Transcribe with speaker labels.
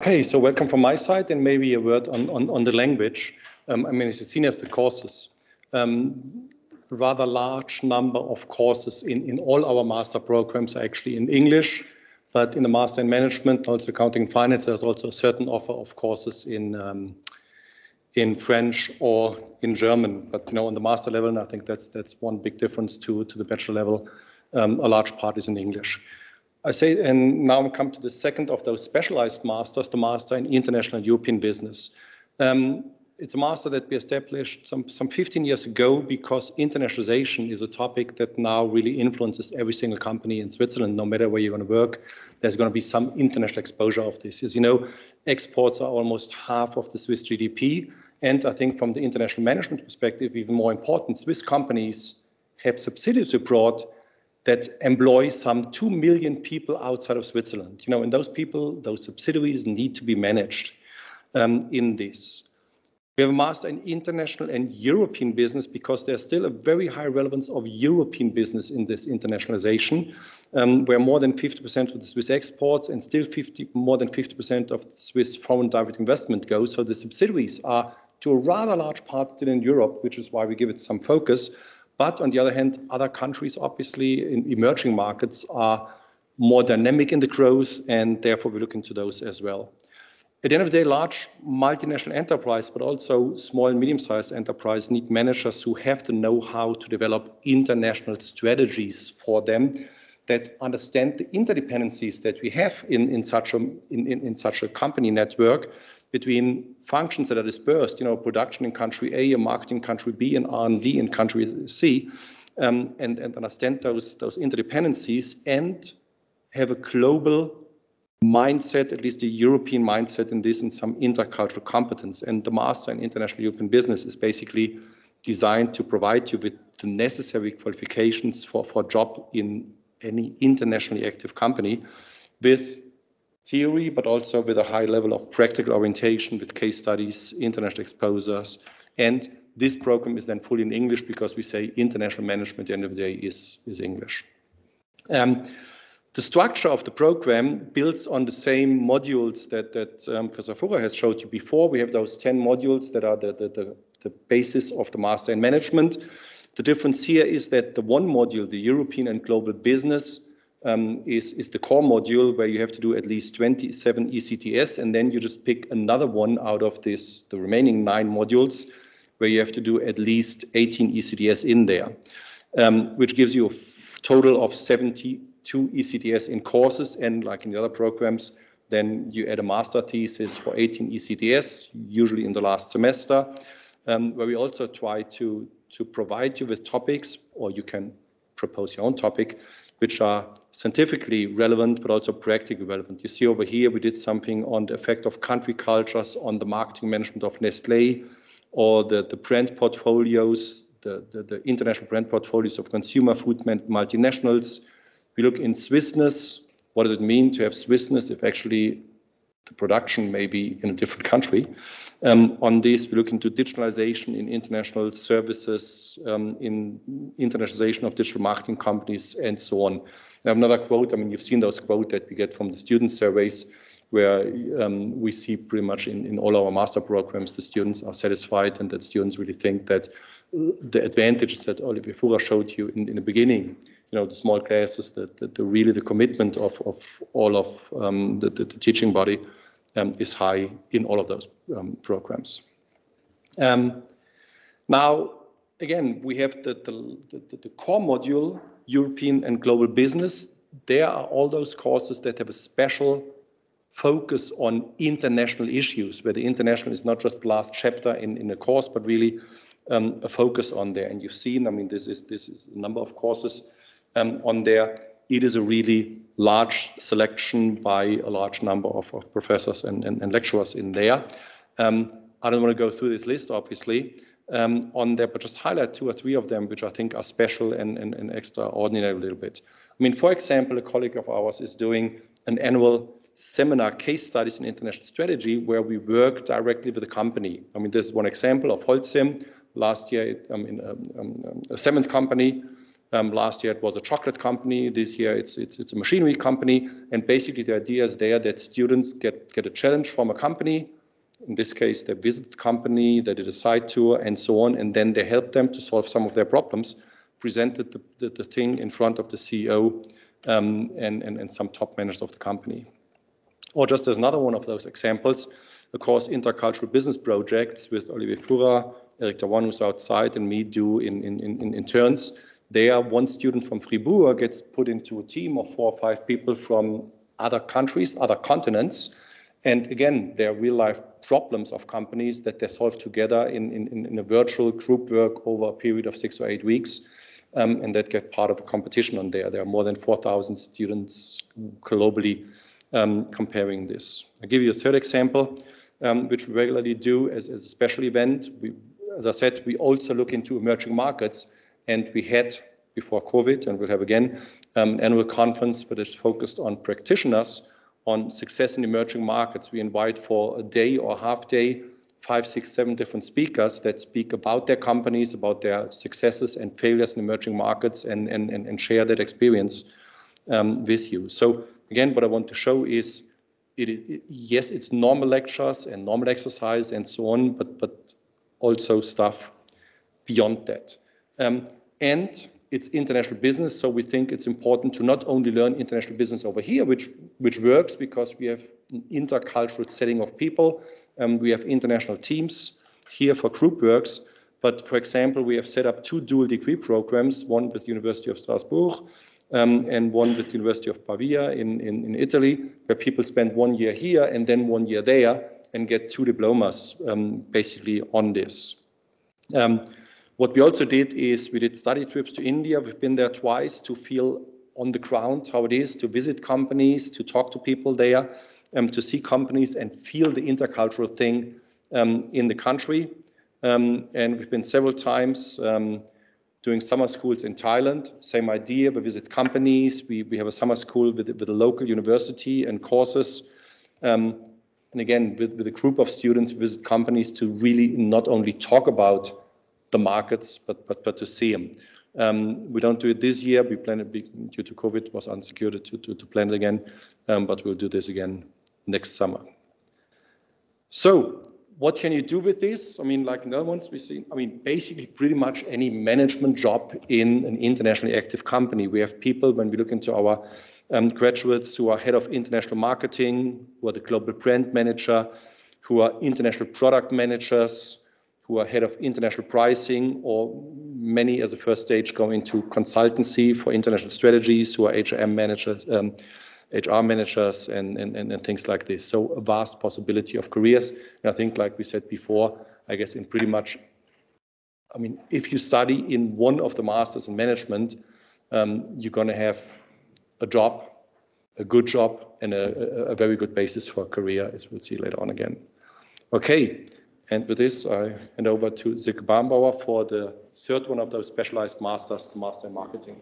Speaker 1: Okay, so welcome from my side, and maybe a word on the language. I mean, as you've seen, as the courses, rather large number of courses in all our master programs are actually in English, but in the master in management, also accounting and finance, there's also a certain offer of courses in French or in German. But on the master level, and I think that's one big difference to the bachelor level. A large part is in English. I say, and now we come to the second of those specialized masters, the Master in International European Business. It's a master that we established some 15 years ago because internationalization is a topic that now really influences every single company in Switzerland. No matter where you're going to work, there's going to be some international exposure of this. As you know, exports are almost half of the Swiss GDP. And I think from the international management perspective, even more important, Swiss companies have subsidiaries abroad that employ some 2 million people outside of Switzerland. And those people, those subsidiaries need to be managed in this. We have a master in international and European business because there's still a very high relevance of European business in this internationalization, where more than 50% of the Swiss exports and still more than 50% of the Swiss foreign direct investment goes. So the subsidiaries are to a rather large part still in Europe, which is why we give it some focus. But on the other hand, other countries, obviously, in emerging markets are more dynamic in the growth, and therefore we look into those as well. At the end of the day, large multinational enterprise, but also small and medium-sized enterprise need managers who have the know-how to develop international strategies for them that understand the interdependencies that we have in such a company network between functions that are dispersed, production in country A, and marketing in country B, and R&D in country C, and understand those interdependencies and have a global mindset, at least a European mindset in this, and some intercultural competence. And the Master in International European Business is basically designed to provide you with the necessary qualifications for a job in any internationally active company with theory, but also with a high level of practical orientation with case studies, international exposures. And this program is then fully in English because we say international management at the end of the day is English. The structure of the program builds on the same modules that Professor Furrer has showed you before. We have those 10 modules that are the basis of the Master in Management. The difference here is that the one module, the European and Global Business, is the core module where you have to do at least 27 ECTS, and then you just pick another one out of the remaining 9 modules where you have to do at least 18 ECTS in there, which gives you a total of 72 ECTS in courses, and like in the other programs, then you add a master thesis for 18 ECTS, usually in the last semester, where we also try to provide you with topics, or you can propose your own topic, which are scientifically relevant, but also practically relevant. You see over here, we did something on the effect of country cultures on the marketing management of Nestlé, or the brand portfolios, the international brand portfolios of consumer food multinationals. We look in Swissness. What does it mean to have Swissness if actually the production may be in a different country? On this, we look into digitalization in international services, in internationalization of digital marketing companies, and so on. I have another quote. I mean, you've seen those quotes that we get from the student surveys, where we see pretty much in all our master programs, the students are satisfied, and that students really think that the advantages that Olivier Furrer showed you in the beginning, the small classes, really the commitment of all of the teaching body is high in all of those programs. Now, again, we have the core module, European and Global Business. There are all those courses that have a special focus on international issues, where the international is not just the last chapter in a course, but really a focus on there. And you've seen, I mean, this is a number of courses on there. It is a really large selection by a large number of professors and lecturers in there. I don't want to go through this list, obviously, on there, but just highlight 2 or 3 of them, which I think are special and extraordinary a little bit. I mean, for example, a colleague of ours is doing an annual seminar, Case Studies in International Strategy, where we work directly with the company. I mean, this is one example of Holcim. Last year, a cement company Last year it was a chocolate company. This year it's a machinery company. And basically the idea is there that students get a challenge from a company. In this case, they visit the company, they did a site tour and so on, and then they help them to solve some of their problems, presented the thing in front of the CEO and some top managers of the company. Or just as another one of those examples, of course, intercultural business projects with Olivier Fura, Eric Tawan, who's outside, and me do in turns. There, one student from Fribourg gets put into a team of 4 or 5 people from other countries, other continents. And again, there are real-life problems of companies that they solve together in a virtual group work over a period of 6 or 8 weeks, and that get part of a competition on there. There are more than 4,000 students globally comparing this. I'll give you a third example, which we regularly do as a special event. As I said, we also look into emerging markets, and we had, before COVID, and we'll have again, an annual conference that is focused on practitioners on success in emerging markets. We invite for a day or a half day, 5, 6, 7 different speakers that speak about their companies, about their successes and failures in emerging markets, and share that experience with you. So again, what I want to show is, yes, it's normal lectures and normal exercise and so on, but also stuff beyond that. And it's international business, so we think it's important to not only learn international business over here, which works because we have an intercultural setting of people, we have international teams here for group works, but for example, we have set up 2 dual degree programs, one with the University of Strasbourg and one with the University of Pavia in Italy, where people spend 1 year here and then 1 year there and get 2 diplomas basically on this. What we also did is we did study trips to India. We've been there twice to feel on the ground how it is to visit companies, to talk to people there, to see companies and feel the intercultural thing in the country. And we've been several times doing summer schools in Thailand. Same idea, we visit companies. We have a summer school with a local university and courses. And again, with a group of students, visit companies to really not only talk about the markets, but to see them. We don't do it this year. We plan it due to COVID, it was unsecured to plan it again, but we'll do this again next summer. So what can you do with this? I mean, like in other ones we see, I mean, basically pretty much any management job in an internationally active company. We have people, when we look into our graduates who are head of international marketing, who are the global brand manager, who are international product managers, who are head of international pricing, or many as a first stage go into consultancy for international strategies, who are HR managers and things like this. So a vast possibility of careers. And I think, like we said before, I guess in pretty much, I mean, if you study in one of the masters in management, you're going to have a job, a good job, and a very good basis for a career, as we'll see later on again. Okay. And with this, I hand over to Silke Barnbauer for the third one of those specialized masters, the Master in Marketing.